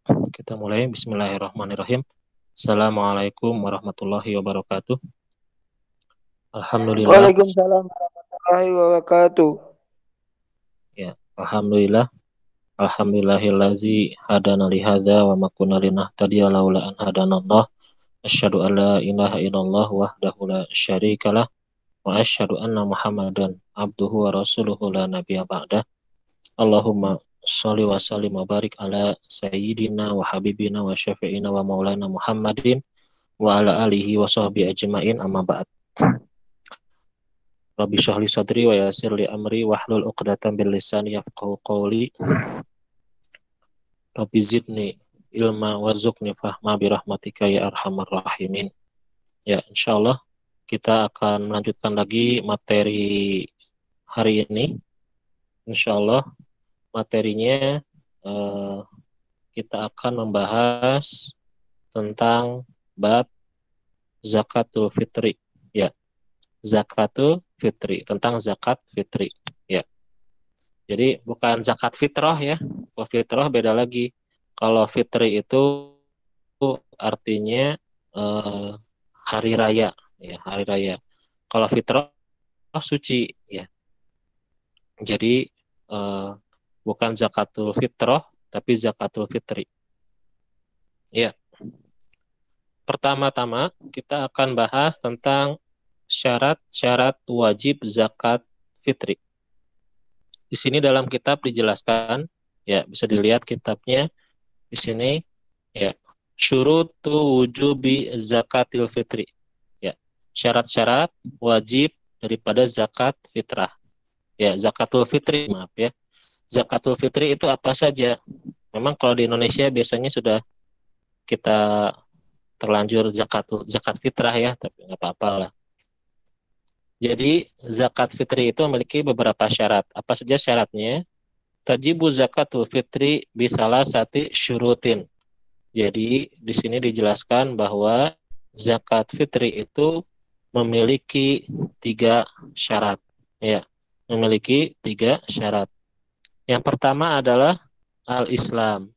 Kita mulai. Bismillahirrahmanirrahim. Assalamualaikum warahmatullahi wabarakatuh. Alhamdulillah. Waalaikumsalam warahmatullahi wabarakatuh. Ya, alhamdulillah. Alhamdulillahillazi hadana li hadza wa ma kunna linahtadiya laula an hadanallah. Asyhadu an la ilaha illallah wahdahu la syarikalah wa asyhadu anna Muhammadan abduhu wa rasuluhu la nabiyya ba'dah. Allahumma shalli wa sallim wa barik ala sayyidina wa habibina wa syafi'ina wa maulana Muhammadin wa ala alihi wa sahbihi ajma'in amma ba'd. Rabbi shrah li sadri wa yassir li amri wahlul 'uqdatam min lisani yafqahu qawli. Rabbi zidni ilma warzuqni fahma bi rahmatika ya arhamar rahimin. Ya, insyaallah kita akan melanjutkan lagi materi hari ini. Insyaallah materinya kita akan membahas tentang bab zakatul fitri. Ya, zakatul fitri, tentang zakat fitri. Ya. Jadi bukan zakat fitrah ya. Kalau fitrah beda lagi. Kalau fitri itu artinya hari raya, ya, hari raya. Kalau fitrah suci, ya. Jadi bukan zakatul fitrah, tapi zakatul fitri. Ya. Pertama-tama kita akan bahas tentang syarat-syarat wajib zakat fitri. Di sini dalam kitab dijelaskan, ya bisa dilihat kitabnya di sini, ya, syurutu wujubi zakatil fitri, ya, syarat-syarat wajib daripada zakat fitrah, ya, zakatul fitri, maaf ya, zakatul fitri itu apa saja? Memang kalau di Indonesia biasanya sudah kita terlanjur zakat fitrah ya, tapi nggak apa-apa lah. Jadi zakat fitri itu memiliki beberapa syarat. Apa saja syaratnya? Tajibu zakatul fitri bisalah sati syurutin. Jadi di sini dijelaskan bahwa zakat fitri itu memiliki 3 syarat. Ya, memiliki 3 syarat. Yang pertama adalah al-Islam.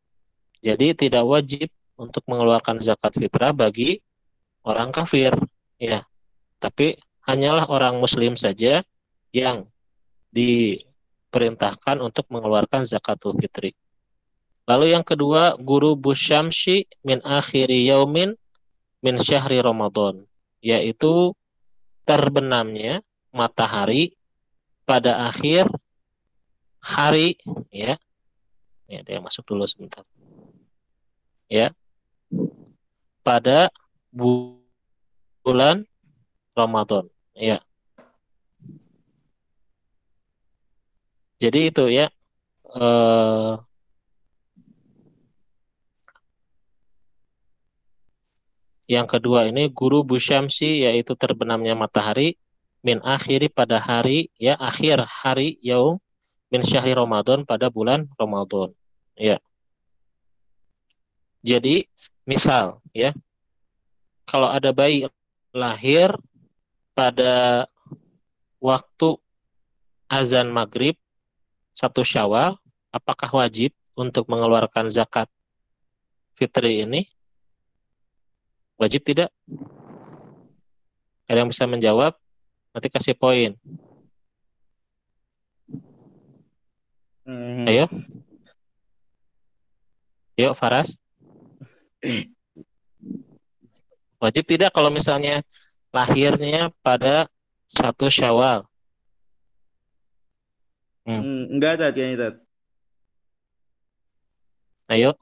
Jadi tidak wajib untuk mengeluarkan zakat fitrah bagi orang kafir. Ya, tapi hanyalah orang muslim saja yang diperintahkan untuk mengeluarkan zakatul fitri. Lalu yang kedua, guru busyamsi min akhiri yaumin min syahri Ramadan, yaitu terbenamnya matahari pada akhir hari, ya. Ya, dia masuk dulu sebentar. Ya, pada bulan Ramadan. Ya. Jadi itu ya, eh, yang kedua ini guru busyamsi, yaitu terbenamnya matahari min akhiri pada hari, ya, akhir hari yaum min syahri Ramadan pada bulan Ramadan. Ya. Jadi misal ya, kalau ada bayi lahir pada waktu azan maghrib 1 Syawal, apakah wajib untuk mengeluarkan zakat fitri ini? Wajib tidak? Ada yang bisa menjawab? Nanti kasih poin. Ayo, yuk Faras. Wajib tidak kalau misalnya lahirnya pada 1 Syawal? Enggak ada kayaknya Tat. Ayo.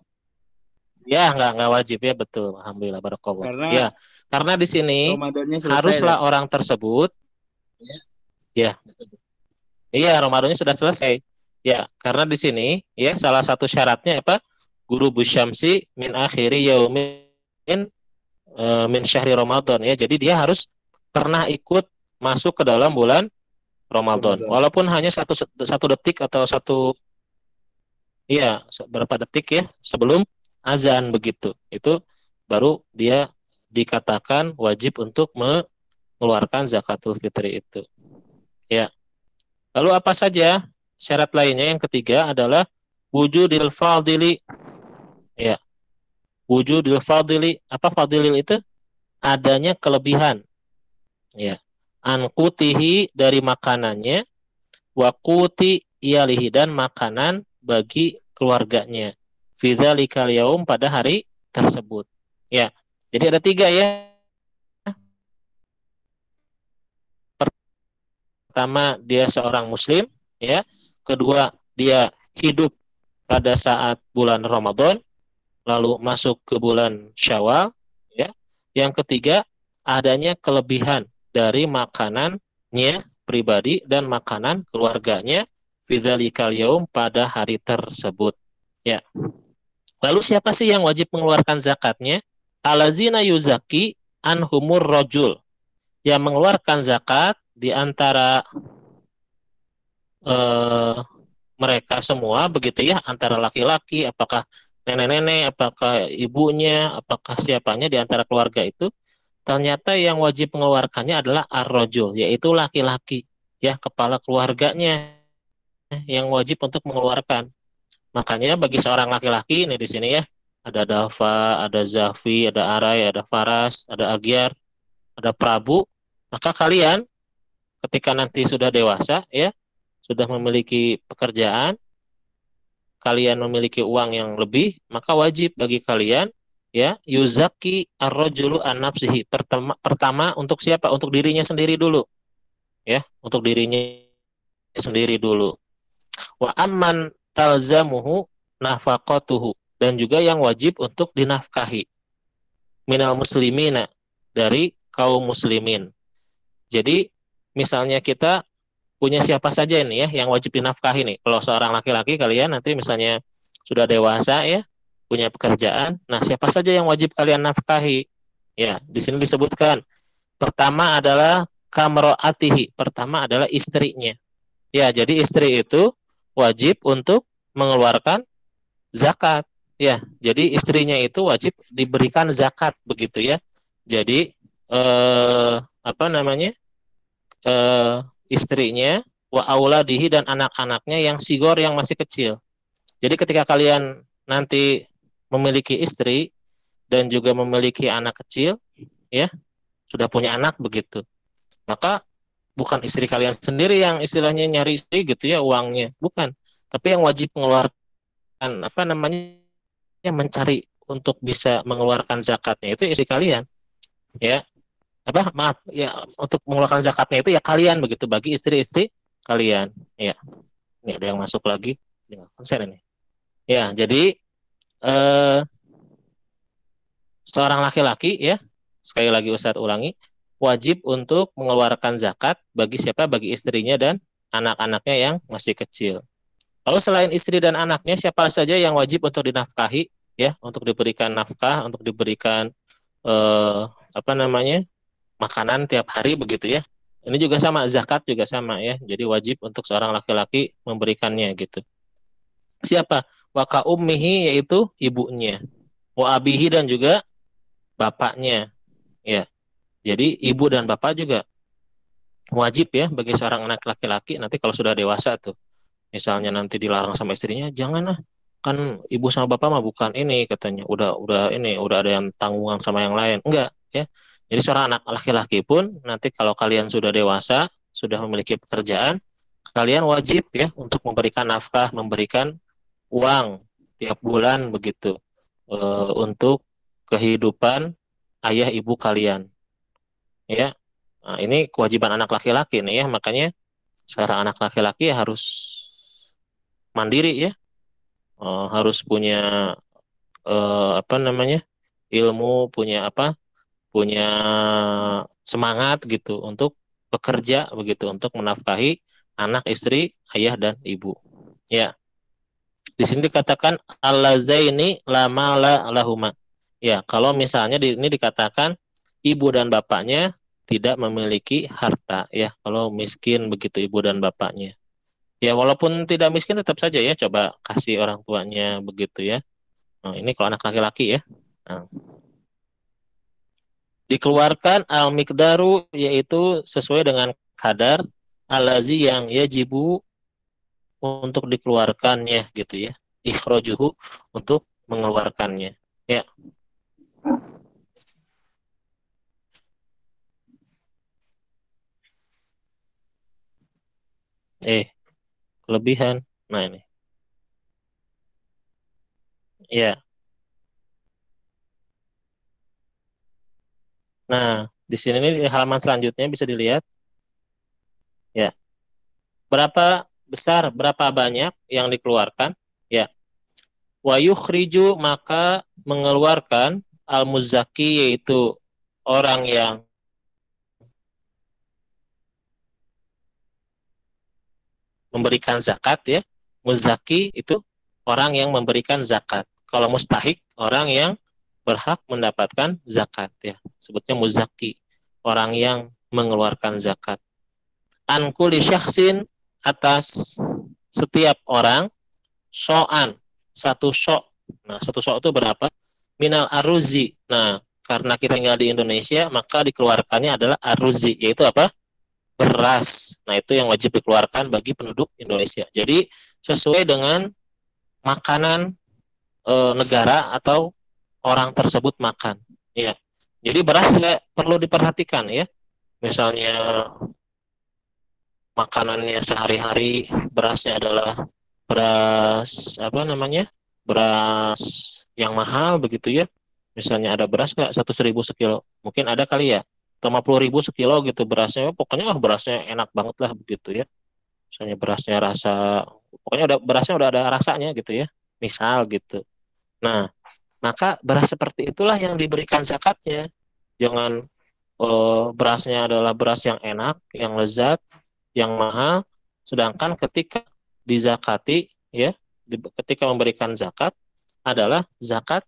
Ya, nggak wajib ya, betul. Alhamdulillah, barakallah. Karena Ya, karena di sini Ramadannya selesai Tat. haruslah orang tersebut, ya, iya, Ramadannya sudah selesai. Ya, karena di sini ya salah satu syaratnya apa? Guru busyamsi min akhiri yaumin min syahri Ramadan ya. Jadi dia harus pernah ikut masuk ke dalam bulan Ramadan. Ramadan. Walaupun hanya satu detik atau iya, berapa detik ya sebelum azan begitu. Itu baru dia dikatakan wajib untuk mengeluarkan zakatul fitri itu. Ya. Lalu apa saja syarat lainnya? Yang ketiga adalah wujudil fadili. Ya. wujudil fadili, apa fadilil itu? Adanya kelebihan, ya. Anqutihi dari makanannya, waquti iyalihi dan makanan bagi keluarganya. Fidzalikal yaum pada hari tersebut. Ya. Jadi ada 3 ya. Pertama, dia seorang muslim, ya. Kedua, dia hidup pada saat bulan Ramadan, lalu masuk ke bulan Syawal, ya. Yang ketiga, adanya kelebihan dari makanannya pribadi dan makanan keluarganya fidzalikal yaum pada hari tersebut. Ya. Lalu siapa sih yang wajib mengeluarkan zakatnya? Alazina yuzaki anhumur rojul. Yang mengeluarkan zakat di antara eh, mereka semua begitu ya, antara laki-laki, apakah nenek-nenek, apakah ibunya, apakah siapanya di antara keluarga itu, ternyata yang wajib mengeluarkannya adalah ar-rajul, yaitu laki-laki, ya, kepala keluarganya yang wajib untuk mengeluarkan. Makanya bagi seorang laki-laki ini di sini ya, ada Dava, ada Zafi, ada Arai, ada Faras, ada Agyar, ada Prabu, maka kalian ketika nanti sudah dewasa ya, sudah memiliki pekerjaan, kalian memiliki uang yang lebih, maka wajib bagi kalian ya yuzaki ar-rajulu an nafsihi. Pertama untuk siapa? Untuk dirinya sendiri dulu. Ya, untuk dirinya sendiri dulu. Wa amman talzamuhu nafaqatuhu, dan juga yang wajib untuk dinafkahi minal muslimina, dari kaum muslimin. Jadi misalnya kita punya siapa saja ini ya yang wajib dinafkahi nih. Kalau seorang laki-laki kalian nanti misalnya sudah dewasa ya, punya pekerjaan. Nah, siapa saja yang wajib kalian nafkahi? Ya, di sini disebutkan. Pertama adalah kamroatihi. Pertama adalah istrinya. Ya, jadi istri itu wajib untuk mengeluarkan zakat. Ya, jadi istrinya itu wajib diberikan zakat begitu ya. Jadi apa namanya? eh, Istrinya, wa auladihi, dan anak-anaknya yang sigor, yang masih kecil. Jadi ketika kalian nanti memiliki istri dan juga memiliki anak kecil, ya, sudah punya anak begitu, maka bukan istri kalian sendiri yang istilahnya nyari istri gitu ya uangnya, bukan. Tapi yang wajib mengeluarkan apa namanya, yang mencari untuk bisa mengeluarkan zakatnya itu istri kalian, ya. Apa maaf ya, untuk mengeluarkan zakatnya itu ya kalian begitu, bagi istri-istri kalian, ya. Ini ada yang masuk lagi dengan konsen ini, ya. Jadi eh, seorang laki-laki ya, sekali lagi Ustadz ulangi, wajib untuk mengeluarkan zakat bagi siapa? Bagi istrinya dan anak-anaknya yang masih kecil. Lalu selain istri dan anaknya, siapa saja yang wajib untuk dinafkahi ya, untuk diberikan nafkah, untuk diberikan apa namanya, makanan tiap hari begitu ya. Ini juga sama, zakat juga sama ya. Jadi wajib untuk seorang laki-laki memberikannya gitu. Siapa? Waka ummihi, yaitu ibunya. Wa abihi, dan juga bapaknya. Ya. Jadi ibu dan bapak juga wajib ya bagi seorang anak laki-laki nanti kalau sudah dewasa tuh. Misalnya nanti dilarang sama istrinya, jangan lah. Kan ibu sama bapak mah bukan ini katanya. Udah ada yang tanggungan sama yang lain. Enggak ya. Jadi seorang anak laki-laki pun nanti kalau kalian sudah dewasa, sudah memiliki pekerjaan, kalian wajib ya untuk memberikan nafkah, memberikan uang tiap bulan begitu untuk kehidupan ayah ibu kalian. Ya, nah, ini kewajiban anak laki-laki nih ya, makanya seorang anak laki-laki harus mandiri ya, harus punya apa namanya, ilmu, punya apa, punya semangat gitu untuk bekerja begitu, untuk menafkahi anak, istri, ayah dan ibu. Ya, di sini dikatakan allazaini lama la lahuma. Ya, kalau misalnya ini dikatakan ibu dan bapaknya tidak memiliki harta ya, kalau miskin begitu ibu dan bapaknya. Ya, walaupun tidak miskin tetap saja ya coba kasih orang tuanya begitu ya. Nah, ini kalau anak laki-laki ya. Nah, dikeluarkan al-miqdaru, yaitu sesuai dengan kadar alazi yang yajibu untuk dikeluarkannya gitu ya. Ikhrajuhu, untuk mengeluarkannya. Ya. Kelebihan. Nah, ini. Ya. Nah, di sini nih di halaman selanjutnya bisa dilihat ya. Berapa besar, berapa banyak yang dikeluarkan? Ya. Wa yukhriju, maka mengeluarkan al-muzaki, yaitu orang yang memberikan zakat ya. Muzaki itu orang yang memberikan zakat. Kalau mustahik, orang yang berhak mendapatkan zakat ya. Sebutnya muzaki, orang yang mengeluarkan zakat. An kulli syakhsin, atas setiap orang, so'an, satu so'. Nah, satu so' itu berapa? Minal aruzi. Nah, karena kita tinggal di Indonesia, maka dikeluarkannya adalah aruzi, yaitu apa? Beras. Nah, itu yang wajib dikeluarkan bagi penduduk Indonesia. Jadi, sesuai dengan makanan negara atau orang tersebut makan. Ya. Jadi beras juga perlu diperhatikan ya. Misalnya makanannya sehari-hari berasnya adalah beras apa namanya? Beras yang mahal begitu ya. Misalnya ada beras nggak 100.000 sekilo, mungkin ada kali ya. 50.000 sekilo gitu berasnya, pokoknya berasnya enak banget lah begitu ya. Misalnya berasnya rasa, pokoknya udah berasnya udah ada rasanya gitu ya. Misal gitu. Nah, maka beras seperti itulah yang diberikan zakatnya. Jangan berasnya adalah beras yang enak, yang lezat, yang mahal, sedangkan ketika dizakati ya, ketika memberikan zakat adalah zakat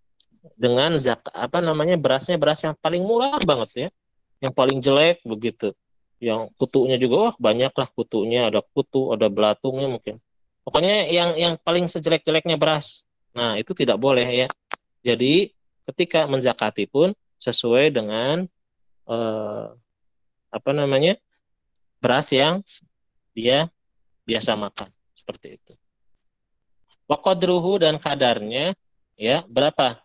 dengan zakat apa namanya, berasnya beras yang paling murah banget ya, yang paling jelek begitu, yang kutunya juga wah banyak lah kutunya, ada kutu, ada belatungnya mungkin, pokoknya yang paling sejelek-jeleknya beras. Nah, itu tidak boleh ya. Jadi ketika menzakati pun sesuai dengan eh, apa namanya, beras yang dia biasa makan seperti itu. Wakodruhu, dan kadarnya ya berapa?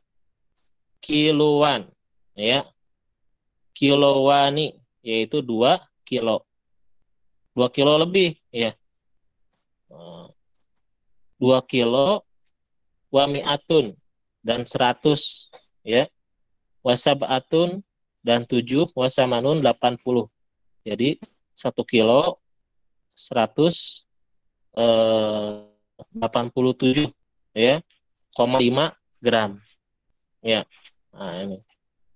Kiloan ya, kilowani, yaitu 2 kilo, 2 kilo lebih ya. 2 kilo, wami'atun, dan 100 ya, wasabatun, dan 7, wasamanun 80. Jadi 1 kilo 187 ya, 5 gram ya. Nah, ini.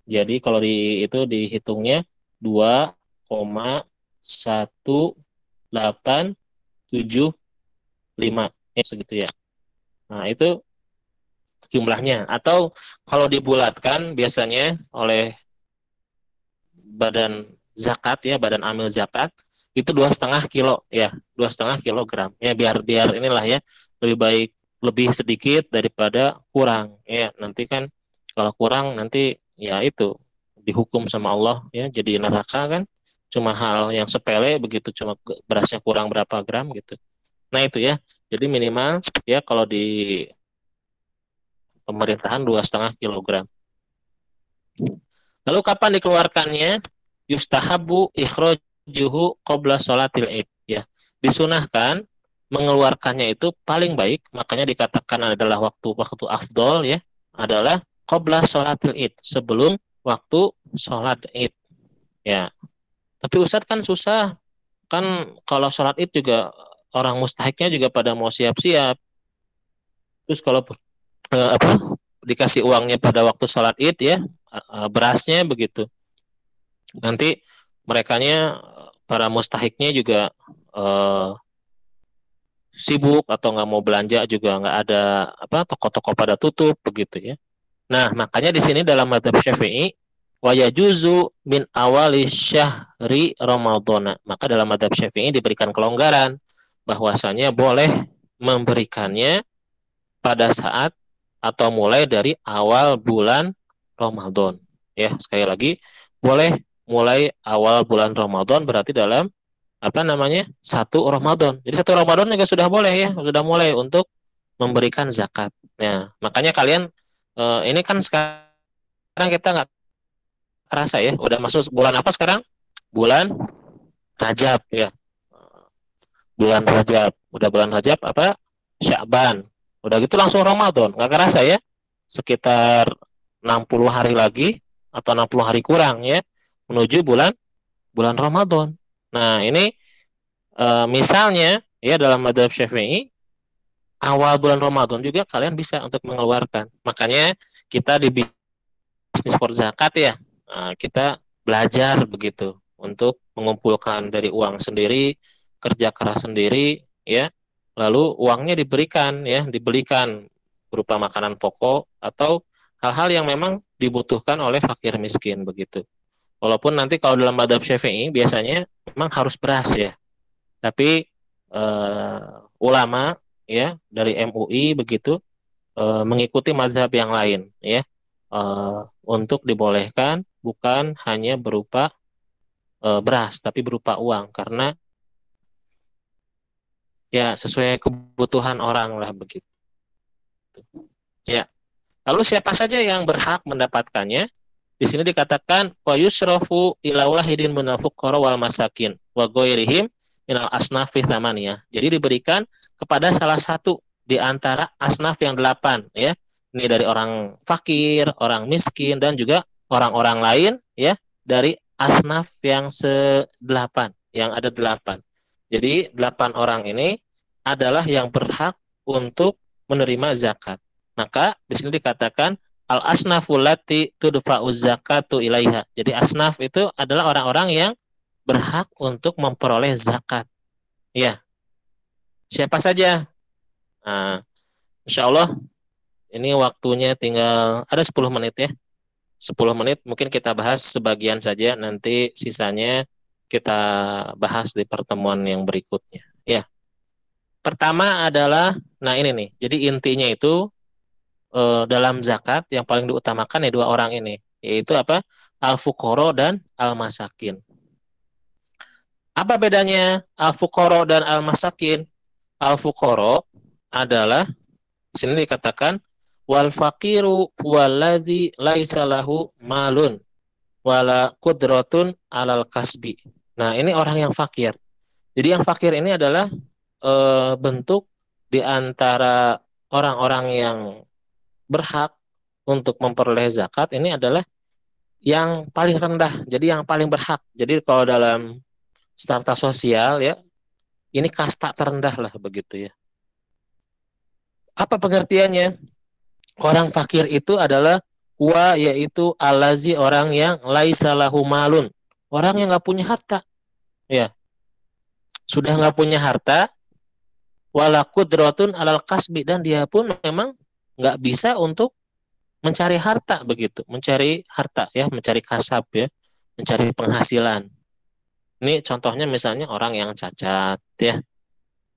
Jadi kalau itu dihitungnya 2,1875 ya, segitu ya. Nah, itu jumlahnya. Atau kalau dibulatkan biasanya oleh badan zakat ya, badan amil zakat, itu 2,5 kilo ya, 2,5 kilogram ya, biar biar inilah ya, lebih baik lebih sedikit daripada kurang ya. Nanti kan kalau kurang nanti ya itu dihukum sama Allah ya, jadi neraka kan, cuma hal yang sepele begitu, cuma berasnya kurang berapa gram gitu. Nah, itu ya, jadi minimal ya kalau di pemerintahan 2,5 kilogram. Lalu kapan dikeluarkannya? Yustahabu ikhrojuhu qabla sholatil id ya. Disunahkan mengeluarkannya itu paling baik, makanya dikatakan adalah waktu afdol ya, adalah qabla sholatil id, sebelum waktu sholat id ya. Tapi Ustadz kan susah, kan kalau sholat id juga orang mustahiknya juga pada mau siap-siap. Terus kalau apa, dikasih uangnya pada waktu sholat id ya, berasnya begitu, nanti merekanya para mustahiknya juga eh, sibuk atau nggak mau belanja juga, nggak ada apa, toko-toko pada tutup begitu ya. Nah, makanya di sini dalam madzhab Syafi'i wa yajuzu min awali syahri Ramadhana, maka dalam madzhab Syafi'i diberikan kelonggaran bahwasanya boleh memberikannya pada saat atau mulai dari awal bulan Ramadan ya. Sekali lagi, boleh mulai awal bulan Ramadan, berarti dalam apa namanya, 1 Ramadan. Jadi 1 Ramadan juga sudah boleh ya, sudah mulai untuk memberikan zakat. Nah, makanya kalian ini kan sekarang kita nggak kerasa ya, udah masuk bulan apa sekarang? Bulan Rajab ya. Bulan Rajab. Udah bulan Rajab apa? Sya'ban. Udah gitu langsung Ramadan. Nggak kerasa ya. Sekitar 60 hari lagi atau 60 hari kurang ya menuju bulan bulan Ramadan. Nah, ini misalnya ya dalam madzhab Syafi'i awal bulan Ramadan juga kalian bisa untuk mengeluarkan. Makanya kita di bisnis for zakat ya. Kita belajar begitu untuk mengumpulkan dari uang sendiri, kerja keras sendiri ya. Lalu uangnya diberikan ya, dibelikan berupa makanan pokok atau hal-hal yang memang dibutuhkan oleh fakir miskin begitu. Walaupun nanti kalau dalam madzhab Syafi'i biasanya memang harus beras ya. Tapi ulama ya dari MUI begitu mengikuti mazhab yang lain ya untuk dibolehkan bukan hanya berupa beras tapi berupa uang karena ya sesuai kebutuhan orang lah begitu ya. Lalu siapa saja yang berhak mendapatkannya? Di sini dikatakan wa yusrafu ila wahidin minal fuqara wal masakin wa ghairihim minal asnafi tsamaniyah. Jadi diberikan kepada salah satu di antara asnaf yang 8 ya. Ini dari orang fakir, orang miskin dan juga orang-orang lain ya dari asnaf yang se-8, yang ada 8. Jadi 8 orang ini adalah yang berhak untuk menerima zakat. Maka di sini dikatakan al-asnaful lati tudfa'u zakatu ilaiha. Jadi asnaf itu adalah orang-orang yang berhak untuk memperoleh zakat. Ya, siapa saja? Nah, insya Allah ini waktunya tinggal ada 10 menit ya. 10 menit mungkin kita bahas sebagian saja, nanti sisanya kita bahas di pertemuan yang berikutnya. Ya, pertama adalah, nah ini nih, jadi intinya itu dalam zakat yang paling diutamakan ya 2 orang ini, yaitu apa? Al-fuqara dan al-masakin. Apa bedanya al-fuqara dan al-masakin? Al-fuqara adalah di sini dikatakan wal faqiru waladzi laisa lahu malun wala qudratun alal kasbi. Nah, ini orang yang fakir. Jadi yang fakir ini adalah bentuk di antara orang-orang yang berhak untuk memperoleh zakat ini adalah yang paling rendah. Jadi yang paling berhak. Jadi kalau dalam strata sosial ya, ini kasta terendah lah begitu ya. Apa pengertiannya? Orang fakir itu adalah yaitu alazi orang yang laisa lahu malun. Orang yang nggak punya harta. Ya, sudah nggak punya harta, wala qudratun alal kasbi, dan dia pun memang nggak bisa untuk mencari harta begitu, mencari harta ya, mencari kasab ya, mencari penghasilan. Ini contohnya misalnya orang yang cacat ya,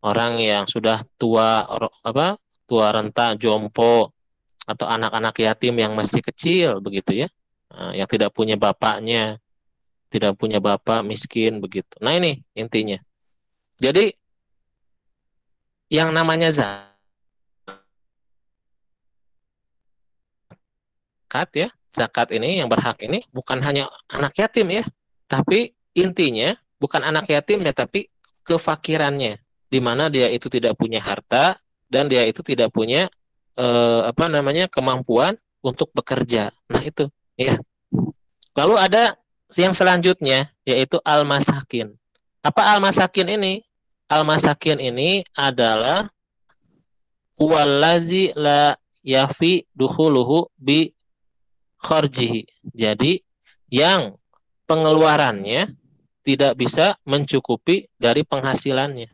orang yang sudah tua tua renta, jompo, atau anak-anak yatim yang masih kecil begitu ya, yang tidak punya bapaknya, tidak punya bapak, miskin begitu. Nah ini intinya. Jadi yang namanya zakat ya, zakat ini yang berhak ini bukan hanya anak yatim ya, tapi intinya bukan anak yatim ya, tapi kefakirannya, di mana dia itu tidak punya harta dan dia itu tidak punya kemampuan untuk bekerja. Nah itu ya. Lalu ada yang selanjutnya yaitu al-masakin. Apa al-masakin ini? Al-masakin ini adalah huwallazi la yafi dukhuluhu bi kharjihi. Jadi yang pengeluarannya tidak bisa mencukupi dari penghasilannya.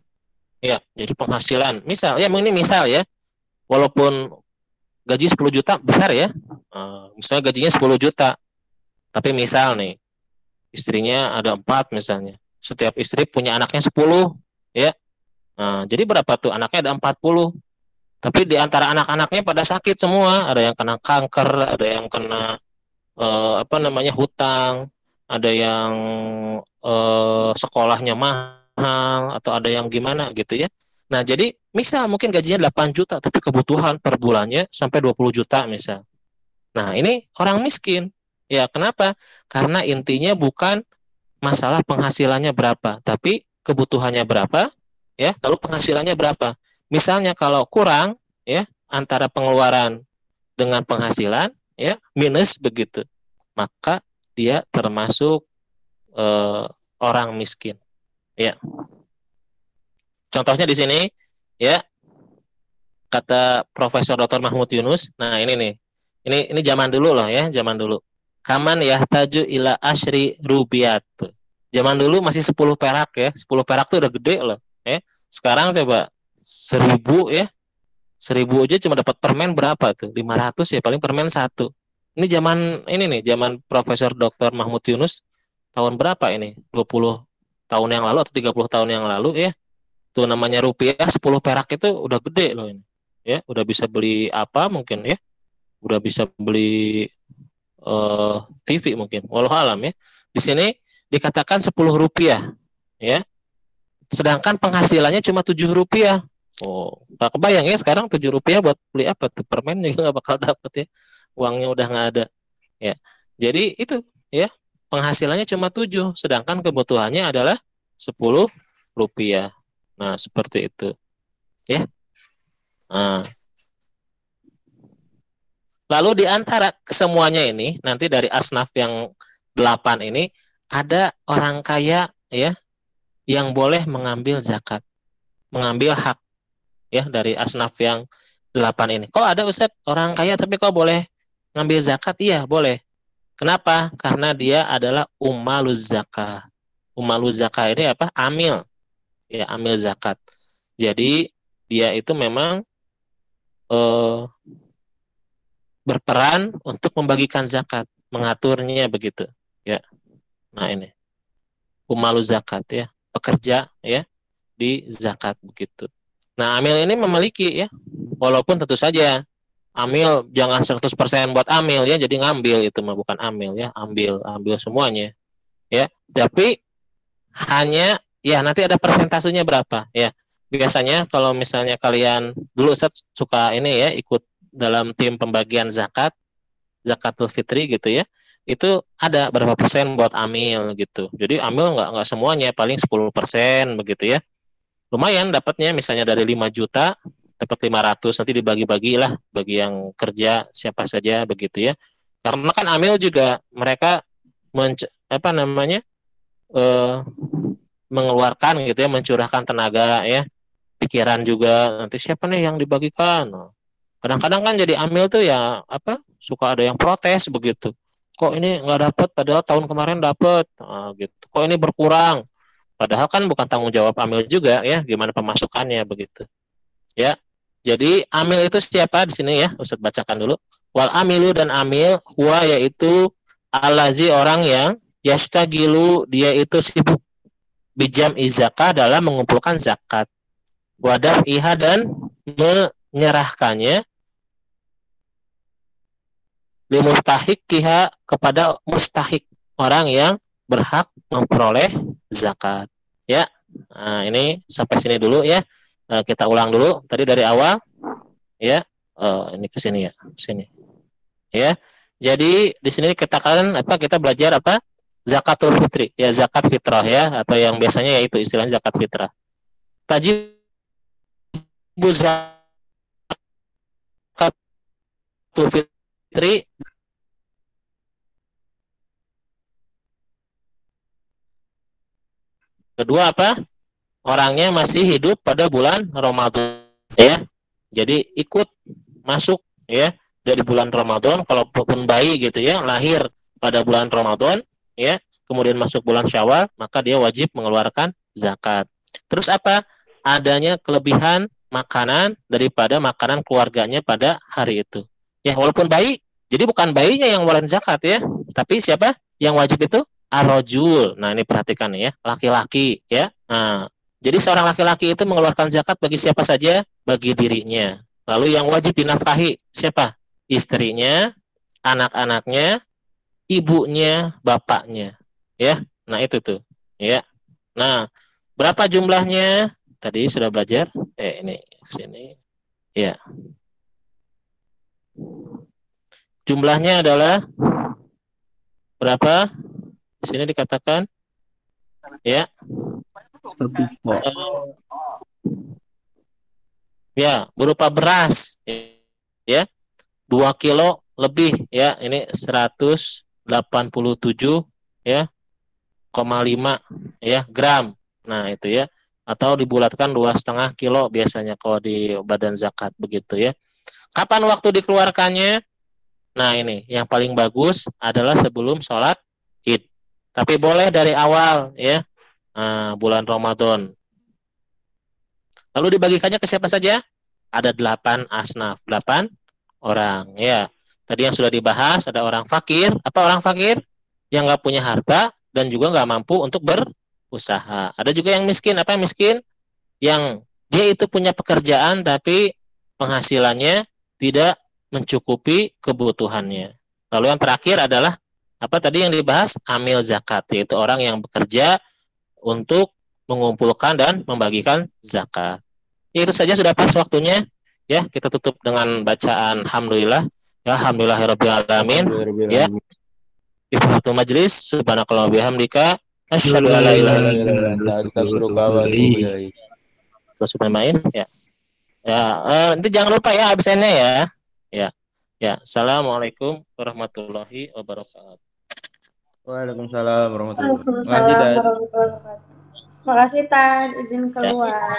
Ya, jadi penghasilan. Misal, ya ini misal ya, walaupun gaji 10 juta besar ya. Misalnya gajinya 10 juta. Tapi misal nih, istrinya ada 4 misalnya. Setiap istri punya anaknya 10 ya. Jadi berapa tuh? Anaknya ada 40. Tapi di antara anak-anaknya pada sakit semua, ada yang kena kanker, ada yang kena hutang, ada yang sekolahnya mahal, atau ada yang gimana gitu ya. Nah, jadi misal mungkin gajinya 8 juta, tapi kebutuhan per bulannya sampai 20 juta misal. Nah, ini orang miskin. Ya, kenapa? Karena intinya bukan masalah penghasilannya berapa, tapi kebutuhannya berapa, ya, lalu penghasilannya berapa. Misalnya kalau kurang, ya, antara pengeluaran dengan penghasilan, ya, minus begitu, maka dia termasuk orang miskin. Ya, contohnya di sini, ya, kata Profesor Dr. Mahmud Yunus. Nah, ini nih. Ini zaman dulu loh ya, zaman dulu. Kaman yahtaju ila asyri rubiat. Zaman dulu masih 10 perak ya. 10 perak tuh udah gede loh, ya. Sekarang coba 1000 ya. 1000 aja cuma dapat permen berapa tuh? 500 ya, paling permen satu. Ini nih, zaman Profesor Dr. Mahmud Yunus tahun berapa ini? 20 tahun yang lalu atau 30 tahun yang lalu ya. Tuh namanya rupiah 10 perak itu udah gede loh ini. Ya, udah bisa beli apa mungkin ya. Udah bisa beli TV mungkin. Walau alam ya. Di sini dikatakan 10 rupiah ya. Sedangkan penghasilannya cuma 7 rupiah. Oh, gak kebayang ya sekarang 7 rupiah buat beli apa tuh? Permen juga gak bakal dapet ya. Uangnya udah gak ada. Ya. Jadi itu ya. Penghasilannya cuma 7, sedangkan kebutuhannya adalah 10 rupiah. Nah, seperti itu. Ya. Nah, lalu di antara kesemuanya ini, nanti dari asnaf yang 8 ini, ada orang kaya ya yang boleh mengambil zakat, mengambil hak ya dari asnaf yang 8 ini. Kok ada Ustadz orang kaya tapi kok boleh ngambil zakat? Iya, boleh. Kenapa? Karena dia adalah ummaluz zakah. Ummaluz zakah ini apa? Amil. Ya, amil zakat. Jadi dia itu memang eh, berperan untuk membagikan zakat, mengaturnya begitu. Ya. Nah, ini umalu zakat ya, pekerja ya di zakat begitu. Nah, amil ini memiliki ya, walaupun tentu saja amil jangan 100% buat amil ya, jadi ngambil itu mah bukan amil ya, ambil semuanya ya. Tapi hanya ya nanti ada persentasenya berapa ya. Biasanya kalau misalnya kalian dulu Ustaz suka ini ya ikut dalam tim pembagian zakatul fitri gitu ya, itu ada berapa persen buat amil gitu. Jadi amil nggak semuanya, paling 10% begitu ya. Lumayan dapatnya, misalnya dari 5 juta dapat 500, nanti dibagi-bagi lah bagi yang kerja siapa saja begitu ya. Karena kan amil juga mereka apa namanya eh, mengeluarkan gitu ya, mencurahkan tenaga ya, pikiran juga, nanti siapa nih yang dibagikan. Nah, kadang-kadang kan jadi amil tuh ya apa suka ada yang protes begitu. Kok ini nggak dapat padahal tahun kemarin dapat. Nah, gitu. Kok ini berkurang? Padahal kan bukan tanggung jawab amil juga ya, gimana pemasukannya begitu. Ya. Jadi amil itu siapa di sini ya? Ustaz bacakan dulu. Wal amilu, dan amil huwa yaitu alazi orang yang yastagilu dia itu sibuk bijam izakah dalam mengumpulkan zakat. Wadaf iha, dan menyerahkannya limustahik kiha kepada mustahik, orang yang berhak memperoleh zakat. Ya, nah, ini sampai sini dulu ya. Kita ulang dulu tadi dari awal ya. Ini ke sini ya, sini ya. Jadi di sini kita belajar apa? Zakatul fitri ya, zakat fitrah ya, atau yang biasanya yaitu istilahnya zakat fitrah. Tajibu zakatul fitri. Kedua apa? Orangnya masih hidup pada bulan Ramadan ya. Jadi ikut masuk ya dari bulan Ramadan, kalaupun bayi gitu ya lahir pada bulan Ramadan ya, kemudian masuk bulan Syawal, maka dia wajib mengeluarkan zakat. Terus apa? Adanya kelebihan makanan daripada makanan keluarganya pada hari itu. Ya, walaupun bayi, jadi bukan bayinya yang ngeluarin zakat ya, tapi siapa yang wajib itu? Arrojul. Nah, ini perhatikan ya, laki-laki ya. Nah, jadi seorang laki-laki itu mengeluarkan zakat bagi siapa saja? Bagi dirinya. Lalu yang wajib dinafkahi siapa? Istrinya, anak-anaknya, ibunya, bapaknya. Ya. Nah, itu tuh. Ya. Nah, berapa jumlahnya? Tadi sudah belajar. Ini sini. Ya. Jumlahnya adalah berapa? Di sini dikatakan ya. Ya, berupa beras ya. 2 kilo lebih ya. Ini 187 ya, 0,5 ya gram. Nah, itu ya. Atau dibulatkan 2,5 kilo biasanya kalau di badan zakat begitu ya. Kapan waktu dikeluarkannya? Nah, ini yang paling bagus adalah sebelum sholat Id. Tapi boleh dari awal ya, bulan Ramadan. Lalu dibagikannya ke siapa saja? Ada 8 asnaf, 8 orang ya. Tadi yang sudah dibahas ada orang fakir. Apa orang fakir? Yang nggak punya harta dan juga nggak mampu untuk berusaha. Ada juga yang miskin. Apa yang miskin? Yang dia itu punya pekerjaan tapi penghasilannya tidak mencukupi kebutuhannya. Lalu yang terakhir adalah apa tadi yang dibahas? Amil zakat, yaitu orang yang bekerja untuk mengumpulkan dan membagikan zakat. Ya, itu saja sudah pas waktunya. Ya, kita tutup dengan bacaan alhamdulillah. Ya, alhamdulillahirabbil alamin. Ya, ifatu majlis subhanakallah bihamdika asyhadu alla ilaha illa anta astaghfiruka wa atubu ilaik. Terus main ya. Ya, nanti jangan lupa ya absennya ya. Ya. Ya, assalamualaikum warahmatullahi wabarakatuh. Waalaikumsalam warahmatullahi wabarakatuh. Makasih, Waalaikumsalam Tat. warahmatullahi wabarakatuh. Makasih Tan, izin Ya. keluar.